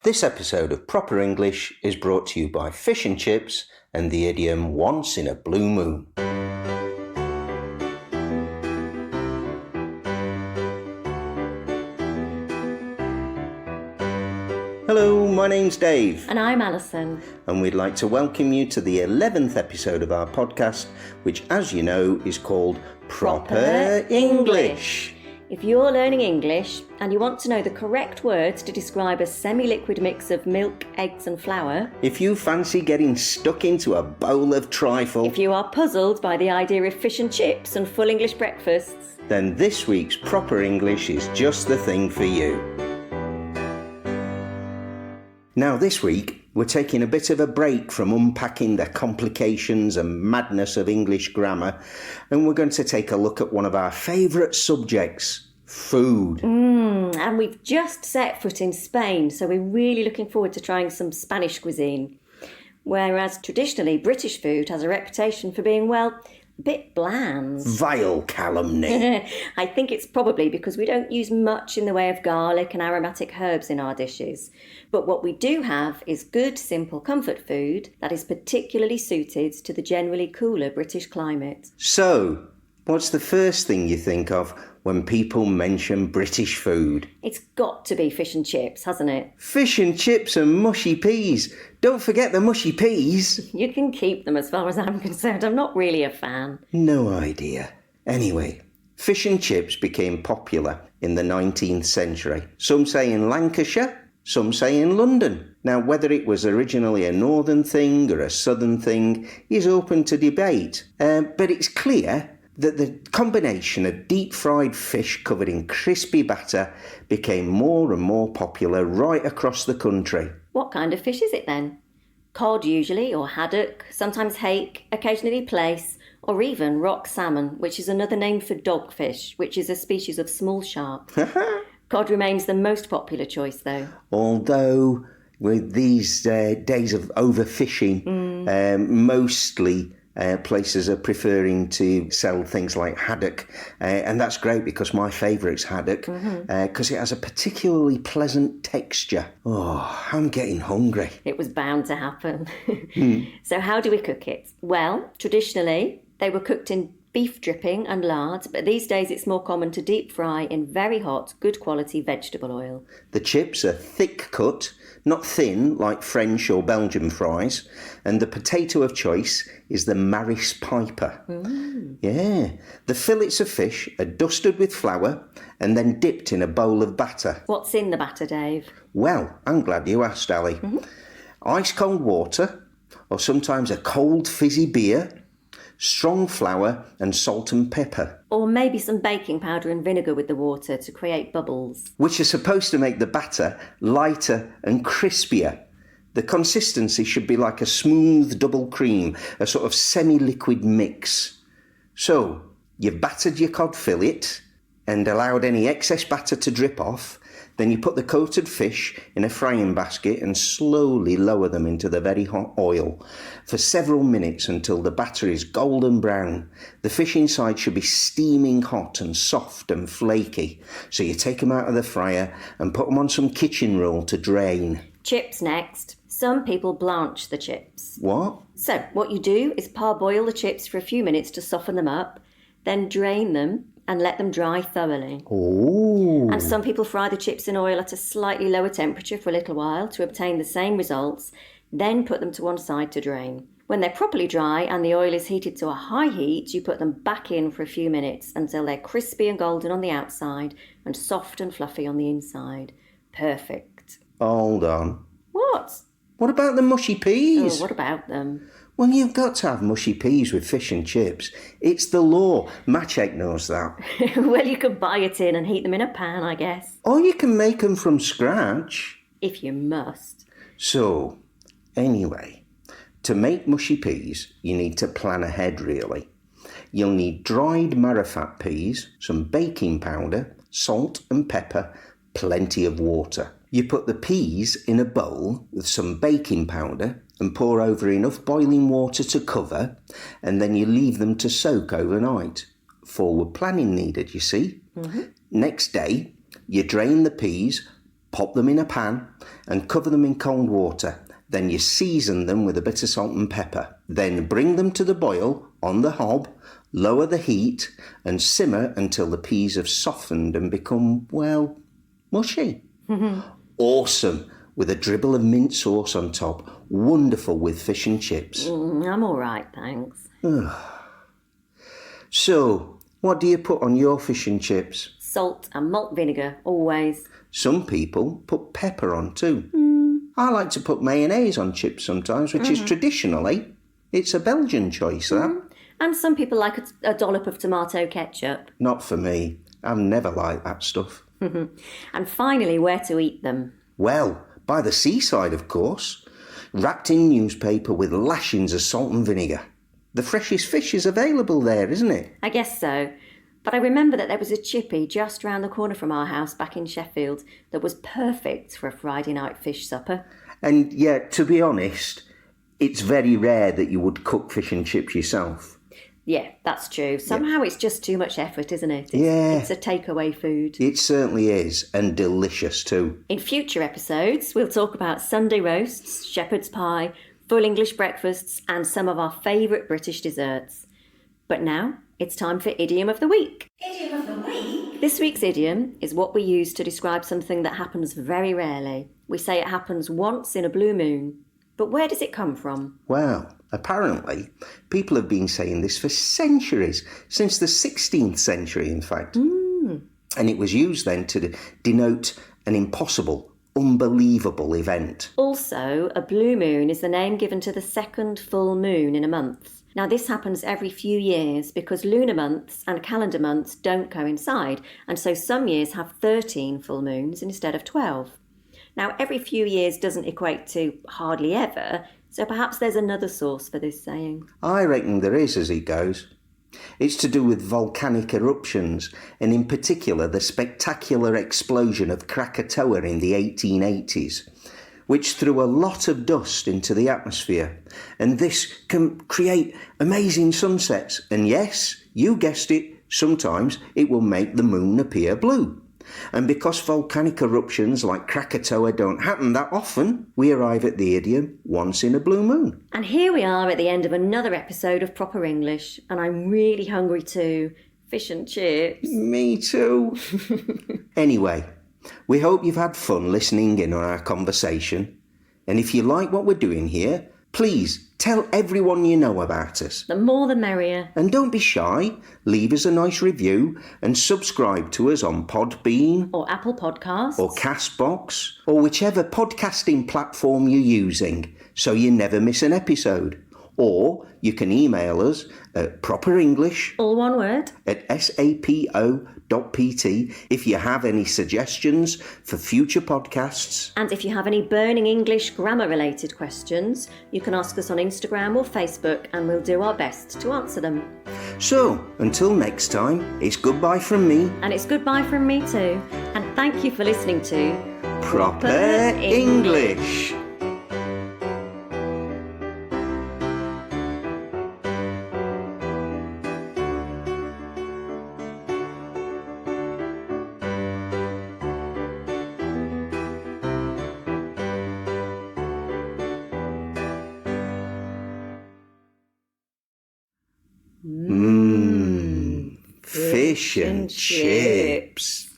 This episode of Proper English is brought to you by Fish and Chips and the idiom once in a blue moon. Hello, my name's Dave. And I'm Alison. And we'd like to welcome you to the 11th episode of our podcast, which, as you know, is called Proper English. If you're learning English and you want to know the correct words to describe a semi-liquid mix of milk, eggs and flour, if you fancy getting stuck into a bowl of trifle, if you are puzzled by the idea of fish and chips and full English breakfasts, then this week's Proper English is just the thing for you. Now this week, we're taking a bit of a break from unpacking the complications and madness of English grammar, and we're going to take a look at one of our favourite subjects, food. And we've just set foot in Spain, so we're really looking forward to trying some Spanish cuisine. Whereas traditionally British food has a reputation for being, well, a bit bland. Vile calumny. I think it's probably because we don't use much in the way of garlic and aromatic herbs in our dishes. But what we do have is good, simple comfort food that is particularly suited to the generally cooler British climate. So, what's the first thing you think of when people mention British food? It's got to be fish and chips, hasn't it? Fish and chips and mushy peas. Don't forget the mushy peas. You can keep them as far as I'm concerned. I'm not really a fan. No idea. Anyway, fish and chips became popular in the 19th century. Some say in Lancashire, some say in London. Now, whether it was originally a northern thing or a southern thing is open to debate. But it's clear that the combination of deep-fried fish covered in crispy batter became more and more popular right across the country. What kind of fish is it then? Cod usually, or haddock, sometimes hake, occasionally plaice, or even rock salmon, which is another name for dogfish, which is a species of small shark. Cod remains the most popular choice, though. Although, with these days of overfishing, mostly places are preferring to sell things like haddock. And that's great because my favourite's haddock, because it has a particularly pleasant texture. Oh, I'm getting hungry. It was bound to happen. So how do we cook it? Well, traditionally, they were cooked in beef dripping and lard, but these days it's more common to deep fry in very hot, good quality vegetable oil. The chips are thick cut, not thin like French or Belgian fries, and the potato of choice is the Maris Piper. Yeah. The fillets of fish are dusted with flour and then dipped in a bowl of batter. What's in the batter, Dave? Well, I'm glad you asked, Ali. Ice cold water, or sometimes a cold fizzy beer, strong flour and salt and pepper. Or maybe some baking powder and vinegar with the water to create bubbles. Which are supposed to make the batter lighter and crispier. The consistency should be like a smooth double cream, a sort of semi-liquid mix. So, you've battered your cod fillet and allowed any excess batter to drip off. Then you put the coated fish in a frying basket and slowly lower them into the very hot oil for several minutes until the batter is golden brown. The fish inside should be steaming hot and soft and flaky. So you take them out of the fryer and put them on some kitchen roll to drain. Chips next. Some people blanch the chips. What? So what you do is parboil the chips for a few minutes to soften them up, then drain them and let them dry thoroughly. Oh. And some people fry the chips in oil at a slightly lower temperature for a little while to obtain the same results, then put them to one side to drain. When they're properly dry and the oil is heated to a high heat, you put them back in for a few minutes until they're crispy and golden on the outside and soft and fluffy on the inside. Perfect. Hold on. What? What about the mushy peas? Oh, what about them? Well, you've got to have mushy peas with fish and chips. It's the law. Machek knows that. Well, you could buy a tin and heat them in a pan, I guess. Or you can make them from scratch. If you must. So, anyway, to make mushy peas, you need to plan ahead, really. You'll need dried marrowfat peas, some baking powder, salt and pepper, plenty of water. You put the peas in a bowl with some baking powder and pour over enough boiling water to cover, and then you leave them to soak overnight. Forward planning needed, you see. Next day, you drain the peas, Pop them in a pan and cover them in cold water. Then you season them with a bit of salt and pepper. Then bring them to the boil on the hob, lower the heat and simmer until the peas have softened and become, well, mushy. Awesome, with a dribble of mint sauce on top. Wonderful with fish and chips. I'm all right, thanks. So, what do you put on your fish and chips? Salt and malt vinegar, always. Some people put pepper on too. I like to put mayonnaise on chips sometimes, which is traditionally, it's a Belgian choice, that. And some people like a dollop of tomato ketchup. Not for me. I've never liked that stuff. And finally, where to eat them. Well, by the seaside, of course. Wrapped in newspaper with lashings of salt and vinegar. The freshest fish is available there, isn't it? I guess so. But I remember that there was a chippy just round the corner from our house back in Sheffield that was perfect for a Friday night fish supper. And yet, to be honest, it's very rare that you would cook fish and chips yourself. Yeah, that's true. Somehow it's just too much effort, isn't it? It's a takeaway food. It certainly is, and delicious too. In future episodes, we'll talk about Sunday roasts, shepherd's pie, full English breakfasts, and some of our favourite British desserts. But now, it's time for Idiom of the Week. Idiom of the week? This week's idiom is what we use to describe something that happens very rarely. We say it happens once in a blue moon. But where does it come from? Well, apparently, people have been saying this for centuries, since the 16th century, in fact. And it was used then to denote an impossible, unbelievable event. Also, a blue moon is the name given to the second full moon in a month. Now, this happens every few years because lunar months and calendar months don't coincide, and so some years have 13 full moons instead of 12. Now, every few years doesn't equate to hardly ever, so perhaps there's another source for this saying. I reckon there is, as it goes. It's to do with volcanic eruptions, and in particular the spectacular explosion of Krakatoa in the 1880s, which threw a lot of dust into the atmosphere. And this can create amazing sunsets. And yes, you guessed it, sometimes it will make the moon appear blue. And because volcanic eruptions like Krakatoa don't happen that often, we arrive at the idiom once in a blue moon. And here we are at the end of another episode of Proper English, and I'm really hungry too. Fish and chips. Me too. Anyway, we hope you've had fun listening in on our conversation. And if you like what we're doing here, please tell everyone you know about us. The more the merrier. And don't be shy. Leave us a nice review and subscribe to us on Podbean Or Apple Podcasts. or Castbox or whichever podcasting platform you're using so you never miss an episode. Or you can email us at properenglish All one word. at sapo.pt if you have any suggestions for future podcasts. And if you have any burning English grammar related questions, you can ask us on Instagram or Facebook and we'll do our best to answer them. So, until next time, it's goodbye from me. And it's goodbye from me too. And thank you for listening to Proper English. Fish and chips.